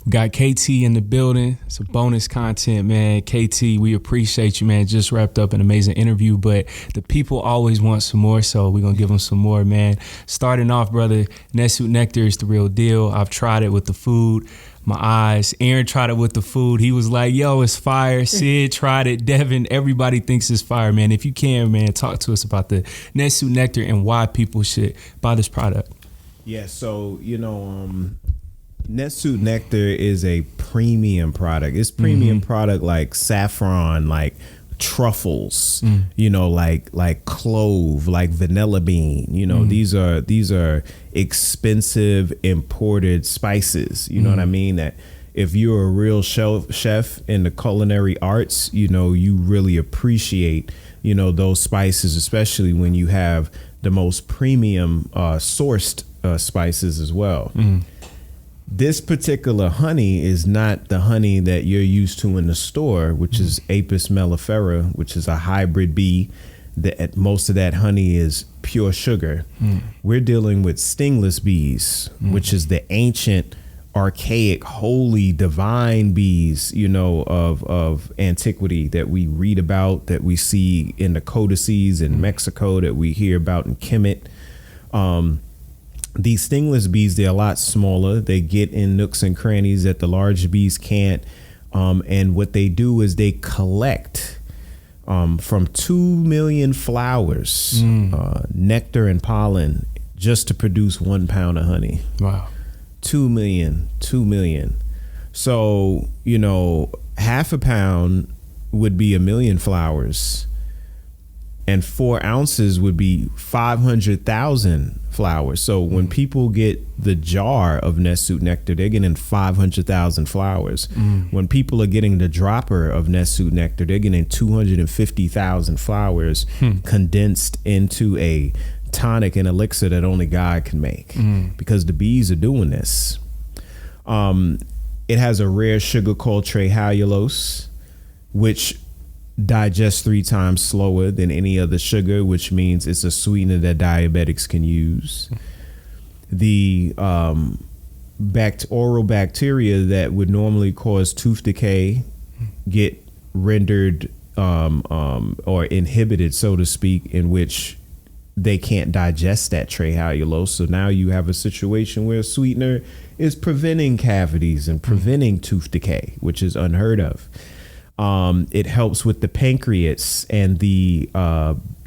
We got KT in the building. It's a bonus content, man. KT, we appreciate you, man. Just wrapped up an amazing interview, but the people always want some more, so we're going to give them some more, man. Starting off, brother, Natsu nectar is the real deal. I've tried it with the food. My eyes. Aaron tried it with the food. He was like, yo, it's fire. Sid tried it. Devin, everybody thinks it's fire, man. If you can, man, talk to us about the Natsu nectar and why people should buy this product. Yeah, so, Natsu nectar is a premium product. It's premium product like saffron, like truffles, like clove, like vanilla bean. These are expensive imported spices. You know what I mean? That if you're a real chef in the culinary arts, you really appreciate those spices, especially when you have the most premium sourced spices as well. This particular honey is not the honey that you're used to in the store, which is Apis mellifera, which is a hybrid bee. Most of that honey is pure sugar. We're dealing with stingless bees, which is the ancient, archaic, holy, divine bees, of antiquity that we read about, that we see in the codices in Mexico, that we hear about in Kemet. These stingless bees, they're a lot smaller. They get in nooks and crannies that the large bees can't. And what they do is they collect from 2 million flowers, nectar and pollen, just to produce 1 pound of honey. Wow. 2 million. So, half a pound would be 1 million flowers. And 4 ounces would be 500,000 flowers. So when people get the jar of Natsu nectar, they're getting 500,000 flowers. When people are getting the dropper of Natsu nectar, they're getting 250,000 flowers condensed into a tonic and elixir that only God can make, because the bees are doing this. It has a rare sugar called trehalulose, which digests 3 times slower than any other sugar, which means it's a sweetener that diabetics can use. The oral bacteria that would normally cause tooth decay get rendered or inhibited, so to speak, in which they can't digest that trehalulose. So now you have a situation where a sweetener is preventing cavities and preventing tooth decay, which is unheard of. It helps with the pancreas and the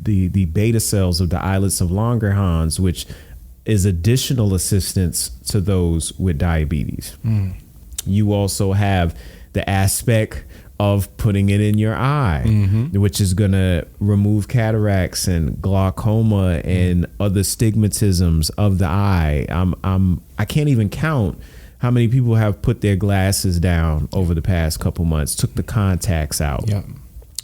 beta cells of the islets of Langerhans, which is additional assistance to those with diabetes. You also have the aspect of putting it in your eye, which is going to remove cataracts and glaucoma and other stigmatisms of the eye. I can't even count how many people have put their glasses down over the past couple months, took the contacts out. Yep.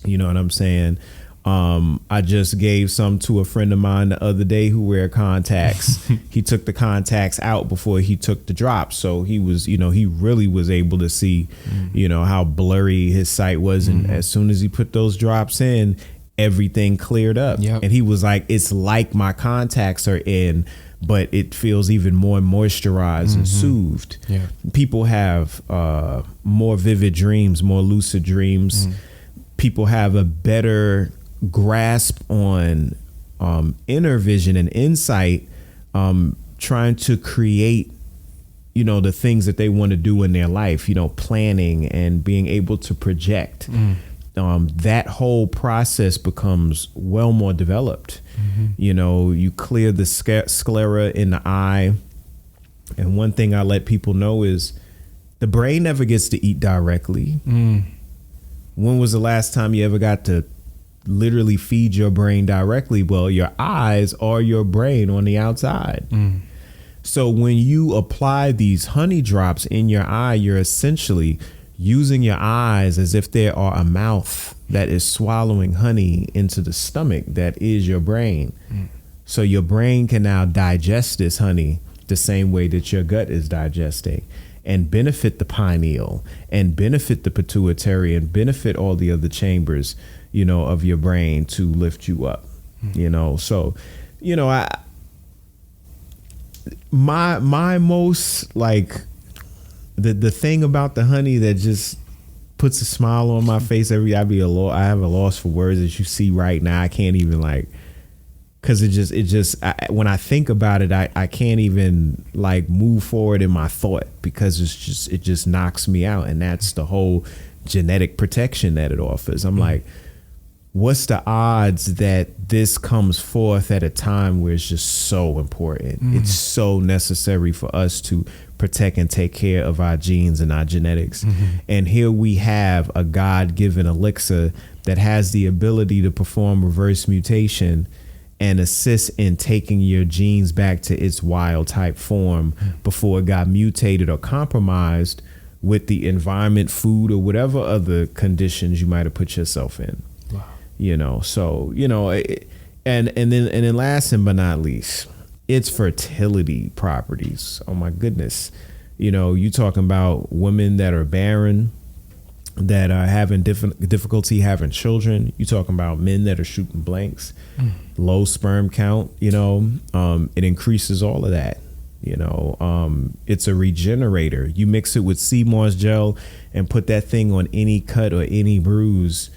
You know what I'm saying? I just gave some to a friend of mine the other day who wear contacts. He took the contacts out before he took the drops. So he was, he really was able to see, how blurry his sight was. And as soon as he put those drops in, everything cleared up. Yep. And he was like, it's like my contacts are in, but it feels even more moisturized and soothed. Yeah. People have more vivid dreams, more lucid dreams. People have a better grasp on inner vision and insight, trying to create, the things that they want to do in their life, planning and being able to project. That whole process becomes well more developed. You clear the sclera in the eye. And one thing I let people know is the brain never gets to eat directly. When was the last time you ever got to literally feed your brain directly? Well, your eyes are your brain on the outside. So when you apply these honey drops in your eye, you're essentially using your eyes as if there are a mouth that is swallowing honey into the stomach that is your brain. So your brain can now digest this honey the same way that your gut is digesting, and benefit the pineal and benefit the pituitary and benefit all the other chambers, of your brain to lift you up. So, my most the thing about the honey that just puts a smile on my face I have a loss for words that you see right now. I can't even like, because when I think about it, I can't even like move forward in my thought, because it just knocks me out. And that's the whole genetic protection that it offers. I'm like, what's the odds that this comes forth at a time where it's just so important? It's so necessary for us to protect and take care of our genes and our genetics. And here we have a God-given elixir that has the ability to perform reverse mutation and assist in taking your genes back to its wild type form before it got mutated or compromised with the environment, food, or whatever other conditions you might have put yourself in. Wow. And then last but not least, its fertility properties. Oh my goodness. You talking about women that are barren, that are having difficulty having children. You talking about men that are shooting blanks, low sperm count, it increases all of that. It's a regenerator. You mix it with sea moss gel and put that thing on any cut or any bruise.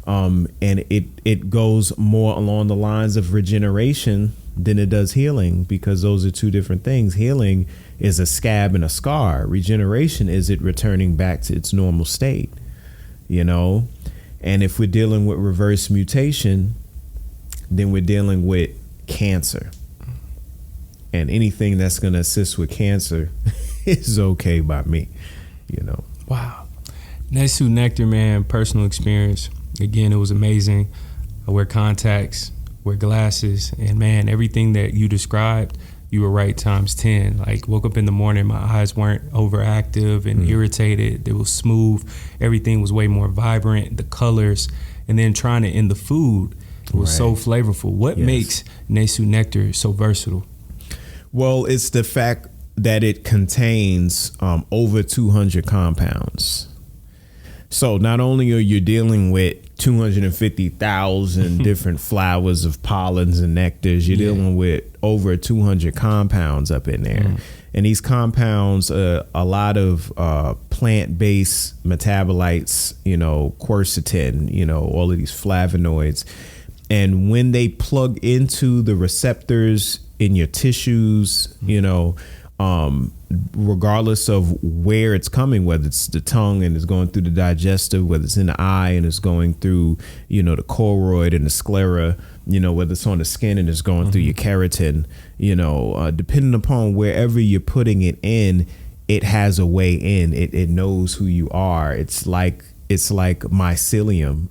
And it goes more along the lines of regeneration than it does healing, because those are two different things. Healing is a scab and a scar. Regeneration is it returning back to its normal state, And if we're dealing with reverse mutation, then we're dealing with cancer. And anything that's going to assist with cancer is okay by me, Wow. Natsu nectar, man, personal experience. Again, it was amazing. I wear contacts, wear glasses, and man, everything that you described, you were right times 10. Like, woke up in the morning, my eyes weren't overactive and irritated. It was smooth. Everything was way more vibrant, the colors, and then trying to end the food was so flavorful. What makes Natsu nectar so versatile? Well, it's the fact that it contains over 200 compounds. So not only are you dealing with 250,000 different flowers of pollens and nectars, you're dealing with over 200 compounds up in there. And these compounds, a lot of plant-based metabolites, quercetin, all of these flavonoids. And when they plug into the receptors in your tissues, regardless of where it's coming, whether it's the tongue and it's going through the digestive, whether it's in the eye and it's going through, the choroid and the sclera, whether it's on the skin and it's going through your keratin, depending upon wherever you're putting it in, it has a way in. It knows who you are. It's like mycelium.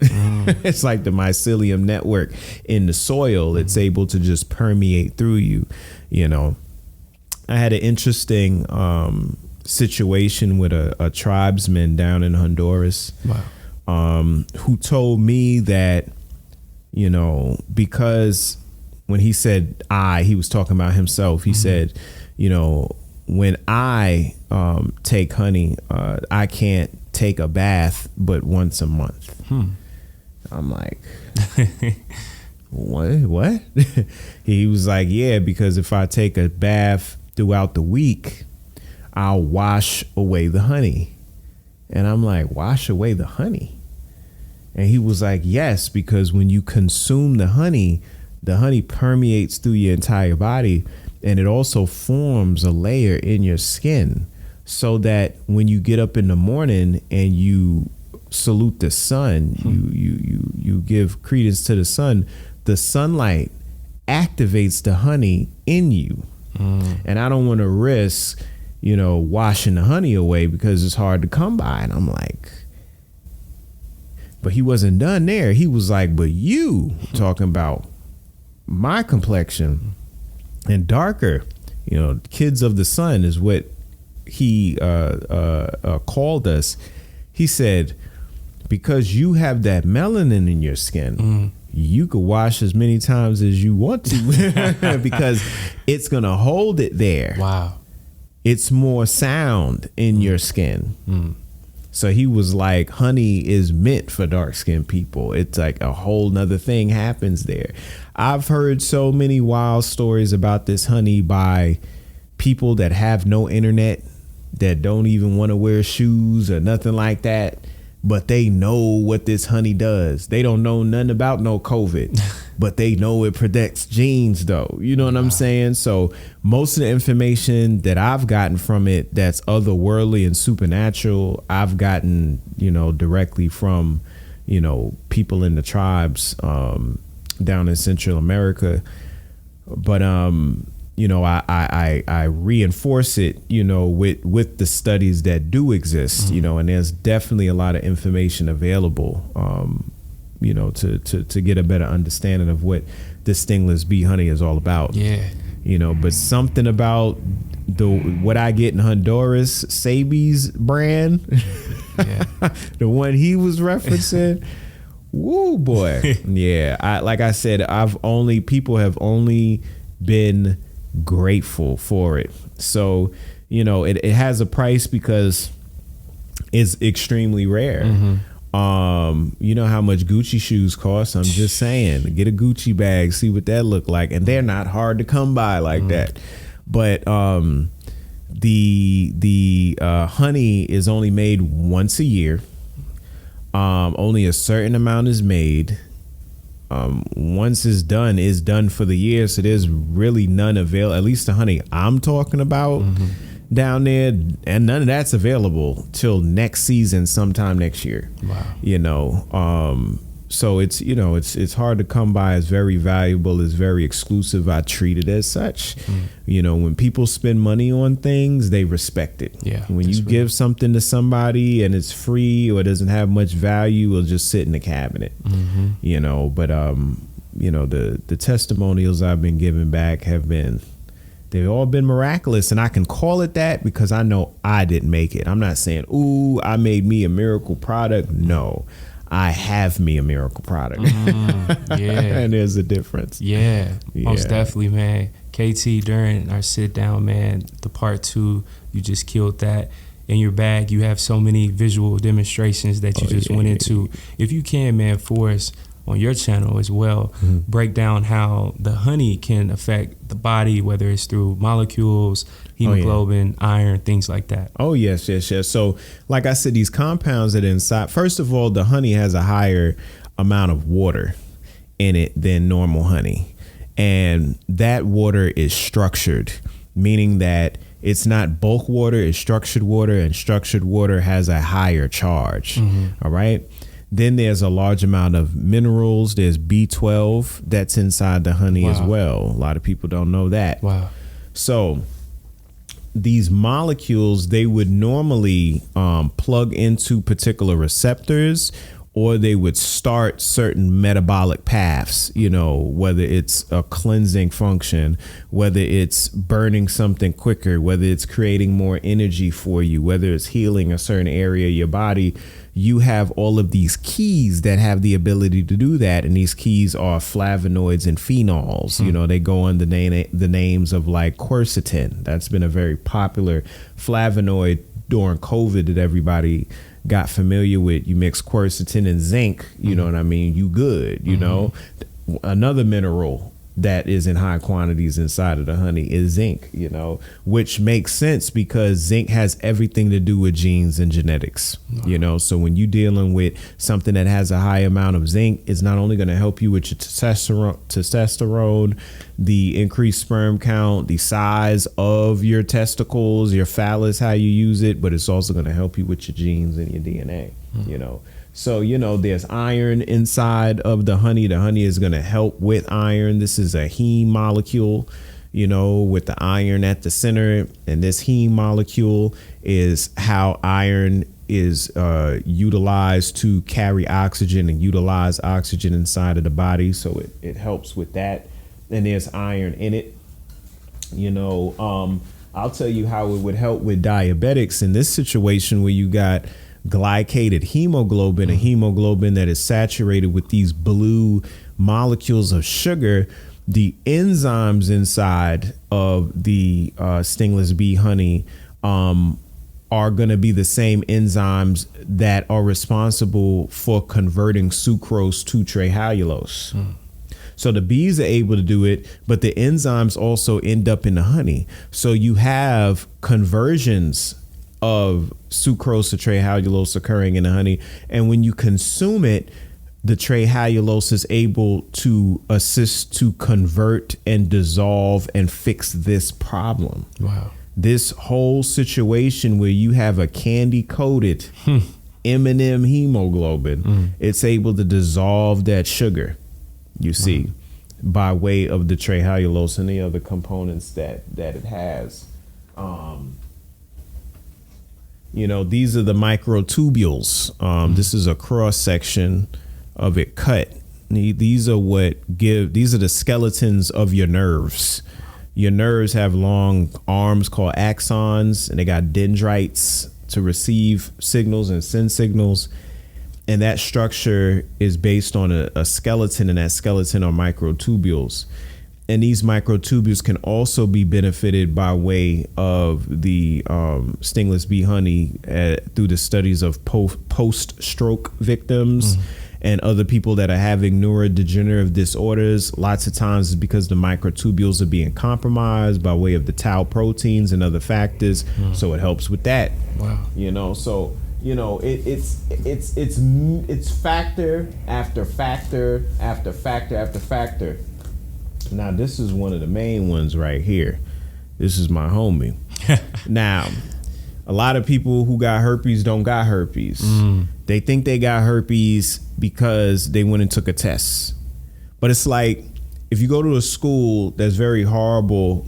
It's like the mycelium network in the soil. It's able to just permeate through you. I had an interesting situation with a tribesman down in Honduras. Who told me that, because when he said he was talking about himself. He said, when I take honey, I can't take a bath but once a month. I'm like, what? He was like, yeah, because if I take a bath throughout the week, I'll wash away the honey. And I'm like, wash away the honey? And he was like, yes, because when you consume the honey permeates through your entire body, and it also forms a layer in your skin, so that when you get up in the morning and you salute the sun, you give credence to the sun, the sunlight activates the honey in you. And I don't want to risk, washing the honey away because it's hard to come by. And I'm like, but he wasn't done there. He was like, but you talking about my complexion and darker, kids of the sun is what he called us. He said, because you have that melanin in your skin, you could wash as many times as you want to because it's going to hold it there. Wow. It's more sound in your skin. So he was like, honey is meant for dark-skinned people. It's like a whole nother thing happens there. I've heard so many wild stories about this honey by people that have no internet, that don't even want to wear shoes or nothing like that, but they know what this honey does. They don't know nothing about no COVID, but they know it protects genes though. You know what I'm saying? So most of the information that I've gotten from it that's otherworldly and supernatural, I've gotten, directly from, people in the tribes down in Central America. But I reinforce it, with the studies that do exist, and there's definitely a lot of information available, to get a better understanding of what the stingless bee honey is all about. Yeah. But something about what I get in Honduras, Sabi's brand, the one he was referencing. Woo, boy. Yeah. Like I said, people have only been grateful for it. So, it has a price because it's extremely rare. You know how much Gucci shoes cost? I'm just saying, get a Gucci bag, see what that look like. And they're not hard to come by like that. But the honey is only made once a year. Only a certain amount is made. Once it's done for the year. So there's really none available, at least the honey I'm talking about down there, and none of that's available till next season, sometime next year. Wow. So it's hard to come by. It's very valuable. It's very exclusive. I treat it as such. When people spend money on things, they respect it. Yeah. When you give something to somebody and it's free or doesn't have much value, it'll just sit in the cabinet. But the testimonials I've been giving back they've all been miraculous, and I can call it that because I know I didn't make it. I'm not saying, ooh, I made me a miracle product. No. I have me a miracle product. And there's a difference. Yeah, most definitely, man. KT, during our sit down, man, the part 2, you just killed that. In your bag, you have so many visual demonstrations that you went into. If you can, man, for us on your channel as well, break down how the honey can affect the body, whether it's through molecules, hemoglobin, iron, things like that. Oh, yes. So like I said, these compounds that are inside, first of all, the honey has a higher amount of water in it than normal honey. And that water is structured, meaning that it's not bulk water, it's structured water, and structured water has a higher charge. All right. Then there's a large amount of minerals. There's B12 that's inside the honey as well. A lot of people don't know that. Wow. So these molecules, they would normally plug into particular receptors, or they would start certain metabolic paths, whether it's a cleansing function, whether it's burning something quicker, whether it's creating more energy for you, whether it's healing a certain area of your body. You have all of these keys that have the ability to do that. And these keys are flavonoids and phenols. They go under the names of like quercetin. That's been a very popular flavonoid during COVID that everybody got familiar with. You mix quercetin and zinc, you know what I mean? You good, Another mineral that is in high quantities inside of the honey is zinc, which makes sense because zinc has everything to do with genes and genetics, so when you're dealing with something that has a high amount of zinc, it's not only going to help you with your testosterone, the increased sperm count, the size of your testicles, your phallus, how you use it, but it's also going to help you with your genes and your DNA, So, there's iron inside of the honey. The honey is going to help with iron. This is a heme molecule, with the iron at the center. And this heme molecule is how iron is utilized to carry oxygen and utilize oxygen inside of the body. So it helps with that. And there's iron in it. I'll tell you how it would help with diabetics in this situation where you got glycated hemoglobin, a hemoglobin that is saturated with these blue molecules of sugar. The enzymes inside of the stingless bee honey are going to be the same enzymes that are responsible for converting sucrose to trehalulose. So the bees are able to do it, but the enzymes also end up in the honey. So you have conversions of sucrose or trehalulose occurring in the honey. And when you consume it, the trehalulose is able to assist to convert and dissolve and fix this problem. Wow. This whole situation where you have a candy coated M&M hemoglobin, it's able to dissolve that sugar, you see, by way of the trehalulose and the other components that it has. These are the microtubules. This is a cross section of it cut. These are the skeletons of your nerves. Your nerves have long arms called axons, and they got dendrites to receive signals and send signals. And that structure is based on a skeleton, and that skeleton are microtubules. And these microtubules can also be benefited by way of the stingless bee honey through the studies of post-stroke victims and other people that are having neurodegenerative disorders. Lots of times it's because the microtubules are being compromised by way of the tau proteins and other factors. So it helps with that. Wow. It's factor after factor after factor after factor. Now, this is one of the main ones right here. This is my homie. Now, a lot of people who got herpes don't got herpes. They think they got herpes because they went and took a test. But it's like, if you go to a school that's very horrible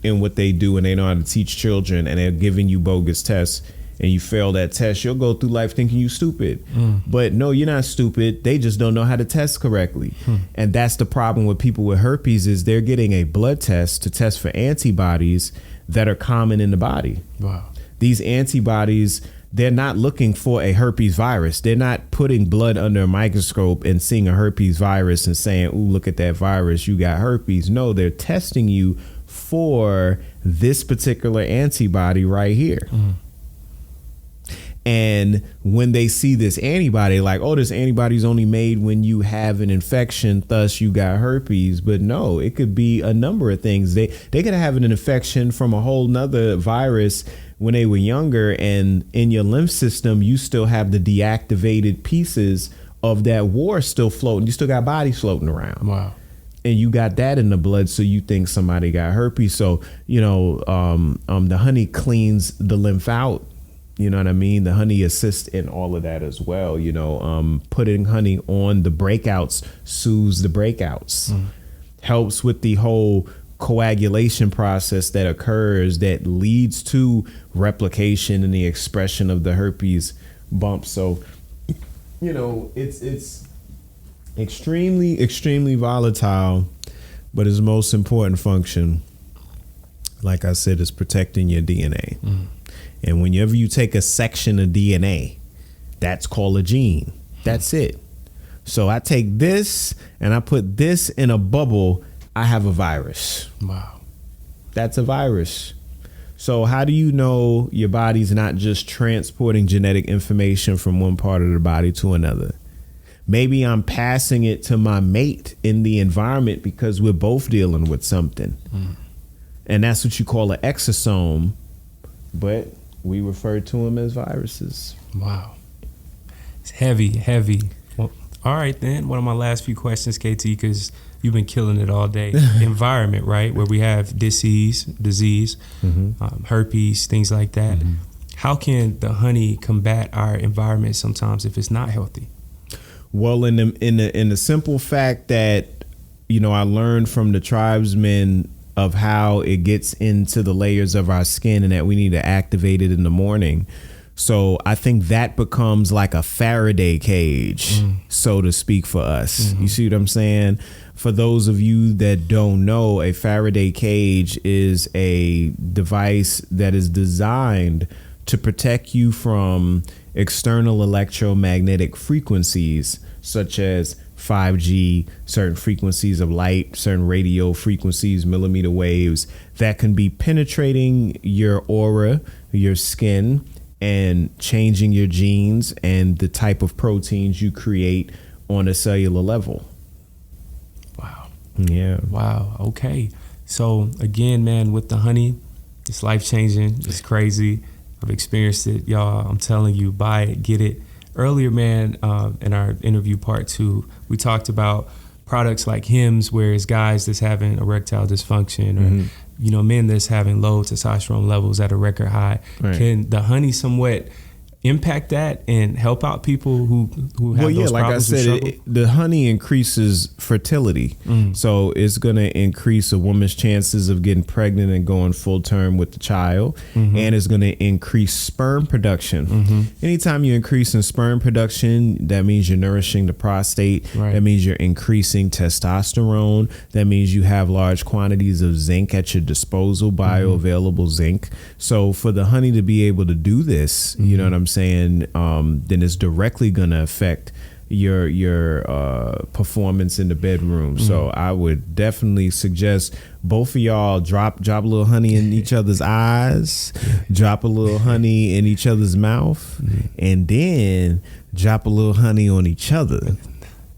in what they do and they know how to teach children and they're giving you bogus tests and you fail that test, you'll go through life thinking you stupid. But no, you're not stupid. They just don't know how to test correctly. And that's the problem with people with herpes, is they're getting a blood test to test for antibodies that are common in the body. Wow. These antibodies, they're not looking for a herpes virus. They're not putting blood under a microscope and seeing a herpes virus and saying, ooh, look at that virus, you got herpes. No, they're testing you for this particular antibody right here. And when they see this antibody, like, oh, this antibody's only made when you have an infection, thus you got herpes. But no, it could be a number of things. They could have an infection from a whole nother virus when they were younger, and in your lymph system, you still have the deactivated pieces of that war still floating. You still got bodies floating around. Wow. And you got that in the blood, so you think somebody got herpes. So, the honey cleans the lymph out. You know what I mean? The honey assists in all of that as well. Putting honey on the breakouts soothes the breakouts, helps with the whole coagulation process that occurs that leads to replication and the expression of the herpes bump. So, it's extremely, extremely volatile, but its most important function, like I said, is protecting your DNA. And whenever you take a section of DNA, that's called a gene. That's it. So I take this and I put this in a bubble, I have a virus. Wow. That's a virus. So how do you know your body's not just transporting genetic information from one part of the body to another? Maybe I'm passing it to my mate in the environment because we're both dealing with something. And that's what you call an exosome. But we refer to them as viruses. Wow. It's heavy. Well, all right, then. One of my last few questions, KT, because you've been killing it all day. Environment, right? Where we have disease, herpes, things like that. How can the honey combat our environment sometimes if it's not healthy? Well, in the simple fact that, I learned from the tribesmen of how it gets into the layers of our skin and that we need to activate it in the morning. So I think that becomes like a Faraday cage, so to speak, for us. You see what I'm saying? For those of you that don't know, a Faraday cage is a device that is designed to protect you from external electromagnetic frequencies, such as 5G, certain frequencies of light, certain radio frequencies, millimeter waves that can be penetrating your aura, your skin, and changing your genes and the type of proteins you create on a cellular level. Wow. Yeah. Wow. Okay. So again, man, with the honey, it's life changing. It's crazy. I've experienced it, y'all. I'm telling you, buy it, get it. Earlier, man, in our interview part 2, we talked about products like Hims, where it's guys that's having erectile dysfunction or, you know, men that's having low testosterone levels at a record high. Right. Can the honey somewhat impact that and help out people who have those like problems? I said, the honey increases fertility. So it's going to increase a woman's chances of getting pregnant and going full term with the child. And it's going to increase sperm production. Anytime you increase in sperm production, that means you're nourishing the prostate. Right. That means you're increasing testosterone. That means you have large quantities of zinc at your disposal, bioavailable zinc. So for the honey to be able to do this, you know what I'm saying, then it's directly going to affect your performance in the bedroom. So I would definitely suggest both of y'all drop a little honey in each other's eyes, drop a little honey in each other's mouth, and then drop a little honey on each other.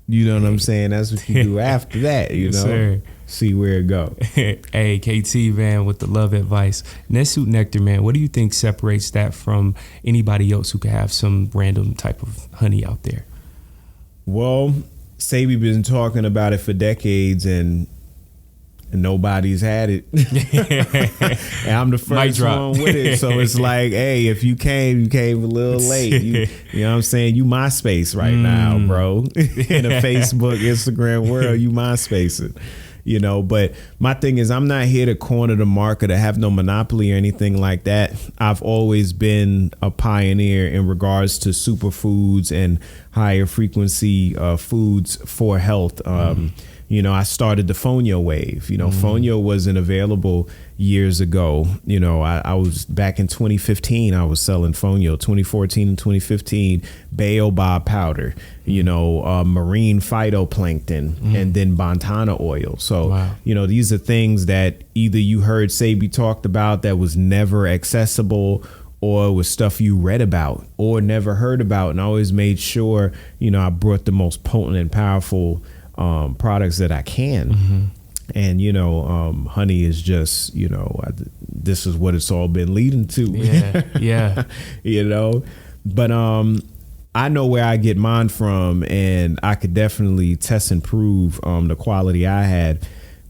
You know what I'm saying? That's what you do after that, you know? Sir. See where it go. Hey, KT, man, with the love advice. Natsu nectar, man, what do you think separates that from anybody else who could have some random type of honey out there? Well, Sabi been talking about it for decades and nobody's had it. And I'm the first one with it. So it's like, hey, if you came a little late. You know what I'm saying? You MySpace right now, bro. In the Facebook, Instagram world, you MySpacing. You know, but my thing is, I'm not here to corner the market or have no monopoly or anything like that. I've always been a pioneer in regards to superfoods and higher frequency foods for health. You know, I started the Fonio wave. You know, Fonio wasn't available years ago. You know, I was back in 2015, I was selling Fonio. 2014 and 2015, baobab powder, you know, marine phytoplankton, and then Bantana oil. So, you know, these are things that either you heard Sabi talked about that was never accessible, or was stuff you read about or never heard about. And I always made sure, you know, I brought the most potent and powerful products that I can. And, you know, honey is just, you know, this is what it's all been leading to. Yeah. You know, but I know where I get mine from, and I could definitely test and prove the quality I had.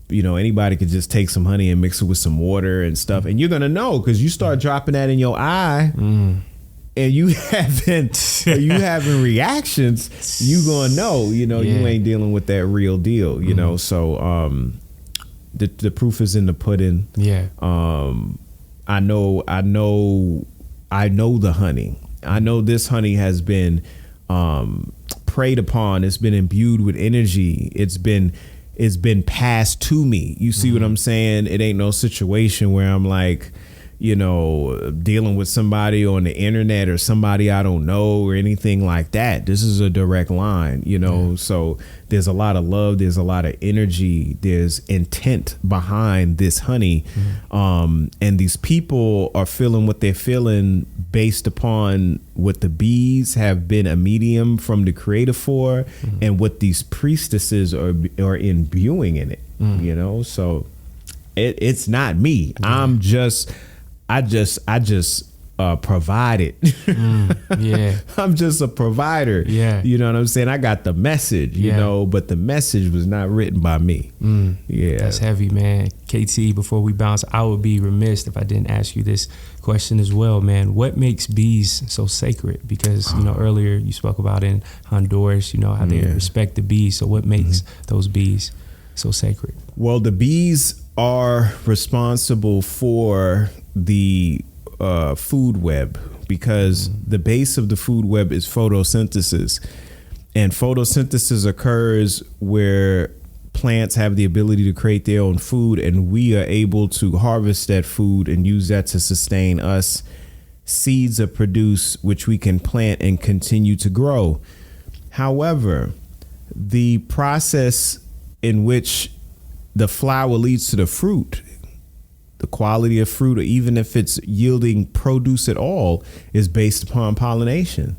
You know, anybody could just take some honey and mix it with some water and stuff, and you're going to know, because you start dropping that in your eye. And you having reactions, you gonna know, you know, you ain't dealing with that real deal, you know. So the proof is in the pudding. I know the honey. I know this honey has been preyed upon. It's been imbued with energy. It's been passed to me. You see what I'm saying? It ain't no situation where I'm like, you know, dealing with somebody on the internet or somebody I don't know or anything like that. This is a direct line, you know. So there's a lot of love, there's a lot of energy, there's intent behind this honey. And these people are feeling what they're feeling based upon what the bees have been a medium from the creator for, and what these priestesses are imbuing in it, you know. So it's not me. I just provide it. I'm just a provider. You know what I'm saying? I got the message, you know, but the message was not written by me. That's heavy, man. KT, before we bounce, I would be remiss if I didn't ask you this question as well, man. What makes bees so sacred? Because, you know, earlier you spoke about in Honduras, you know, how they respect the bees. So what makes those bees so sacred? Well, the bees are responsible for the food web, because the base of the food web is photosynthesis, and photosynthesis occurs where plants have the ability to create their own food, and we are able to harvest that food and use that to sustain us. Seeds are produced, which we can plant and continue to grow. However, the process in which the flower leads to the fruit, the quality of fruit, or even if it's yielding produce at all, is based upon pollination.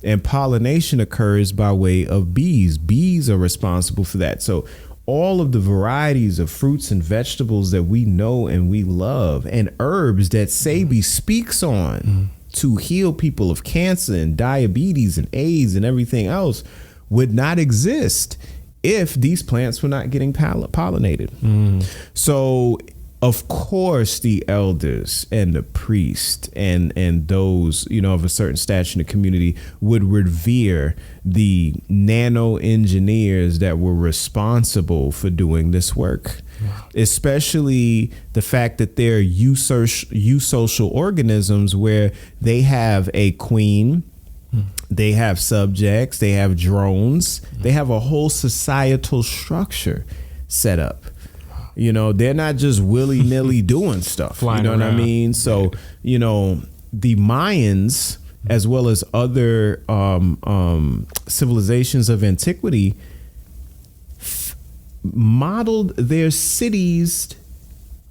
And pollination occurs by way of bees. Bees are responsible for that. So all of the varieties of fruits and vegetables that we know and we love, and herbs that Sebi speaks on to heal people of cancer and diabetes and AIDS and everything else would not exist if these plants were not getting pollinated. So of course the elders and the priest and those, you know, of a certain stature in the community would revere the nano engineers that were responsible for doing this work. Especially the fact that they're eusocial organisms, where they have a queen, they have subjects, they have drones, they have a whole societal structure set up. You know, they're not just willy-nilly doing stuff. Flying you know around. what I mean? So, you know, the Mayans, as well as other civilizations of antiquity, modeled their cities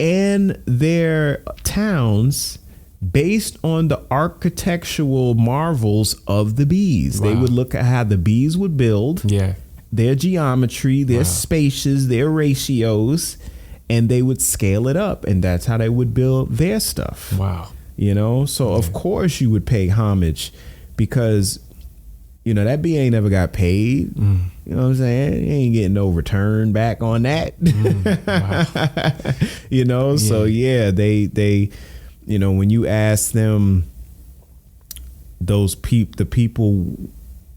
and their towns based on the architectural marvels of the bees. They would look at how the bees would build, their geometry, their spaces, their ratios, and they would scale it up, and that's how they would build their stuff. You know, so of course you would pay homage, because you know that bee ain't never got paid. You know what I'm saying? You ain't getting no return back on that. You know, so yeah, they you know, when you ask them, the people,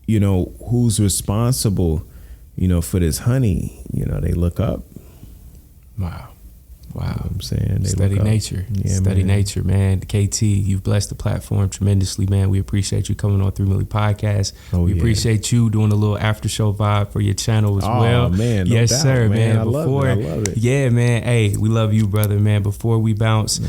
you know, who's responsible, you know, for this honey, you know, they look up. Wow. You know what I'm saying? They Study look up. nature. Yeah, Study man. nature, man. KT, you've blessed the platform tremendously, man. We appreciate you coming on 3 Milli Podcast. We appreciate you doing a little after show vibe for your channel as well. Man, no yes, doubt, sir, man. I love it. Yeah, man. Hey, we love you, brother, man. Before we bounce,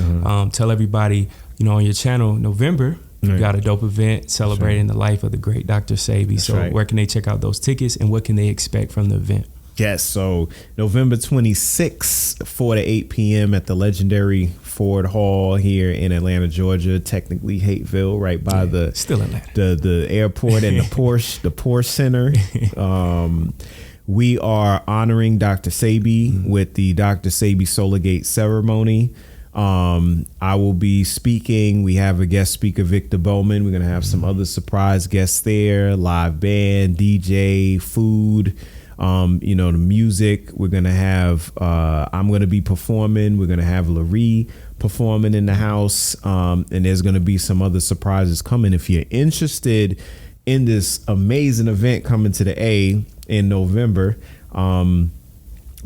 tell everybody, you know, on your channel, November, you got a dope event celebrating the life of the great Dr. Sebi. So where can they check out those tickets, and what can they expect from the event? Yes, so November 26th, 4 to 8 p.m. at the legendary Ford Hall here in Atlanta, Georgia, technically Hateville, right by still Atlanta. the airport and the Porsche Center. We are honoring Dr. Sebi with the Dr. Sebi Solargate ceremony. I will be speaking. We have a guest speaker, Victor Bowman. We're going to have some other surprise guests there, live band, DJ, food. You know, the music. We're gonna have I'm gonna be performing. We're gonna have Larry performing in the house, and there's gonna be some other surprises coming. If you're interested in this amazing event coming to the A in November, all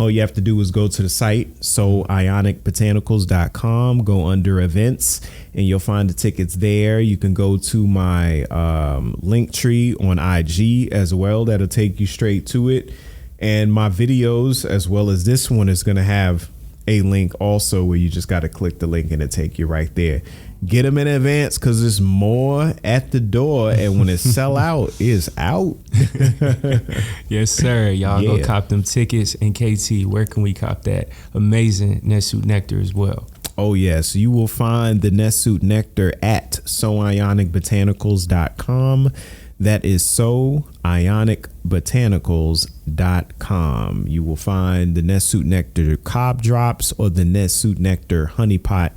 you have to do is go to the site, ionicbotanicals.com, go under events, and you'll find the tickets there. You can go to my link tree on IG as well. That'll take you straight to it. And my videos, as well as this one, is going to have a link also where you just got to click the link and it'll take you right there. Get them in advance, because there's more at the door, and when it sell out, it's out. Yes, sir. Y'all go cop them tickets. And KT, where can we cop that amazing Natsu nectar as well? Oh, yes. You will find the Natsu nectar at soionicbotanicals.com. That is soionicbotanicals.com. You will find the Natsu nectar cob drops or the Natsu nectar honey pot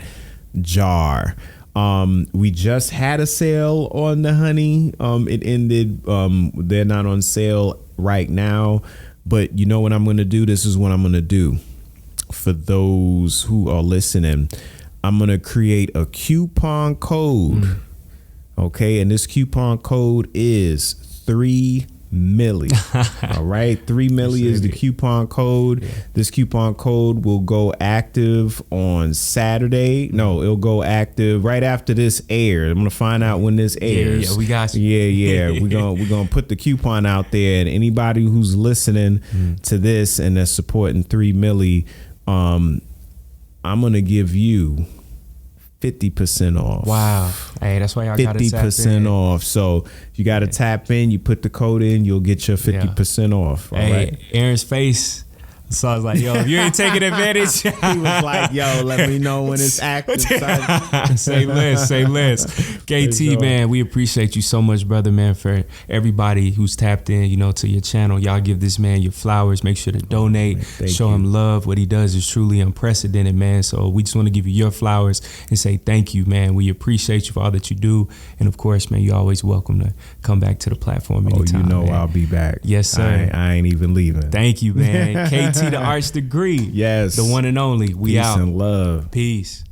jar. We just had a sale on the honey. It ended. They're not on sale right now, but you know what I'm going to do? This is what I'm going to do for those who are listening. I'm going to create a coupon code. Okay. And this coupon code is 3MILLI. All right. 3MILLI is the coupon code. This coupon code will go active on Saturday. No, it'll go active right after this airs. I'm going to find out when this airs. Yeah, we got you. Yeah. We're going to put the coupon out there, and anybody who's listening to this and that's supporting 3MILLI, I'm going to give you 50% off. Wow. Hey, that's why y'all got to tap in. 50% off. So you got to tap in. You put the code in, you'll get your 50% off. All right. Aaron's face So I was like, yo, if you ain't taking advantage. He was like, yo, let me know when it's active. Say less. KT, man, we appreciate you so much, brother, man, for everybody who's tapped in, you know, to your channel. Y'all give this man your flowers. Make sure to donate, show him love. What he does is truly unprecedented, man. So we just want to give you your flowers and say thank you, man. We appreciate you for all that you do. And of course, man, you're always welcome to come back to the platform anytime. You know, man. I'll be back. Yes, sir. I ain't even leaving. Thank you, man. KT, the arts degree. Yes. The one and only. We Peace out. and love. Peace.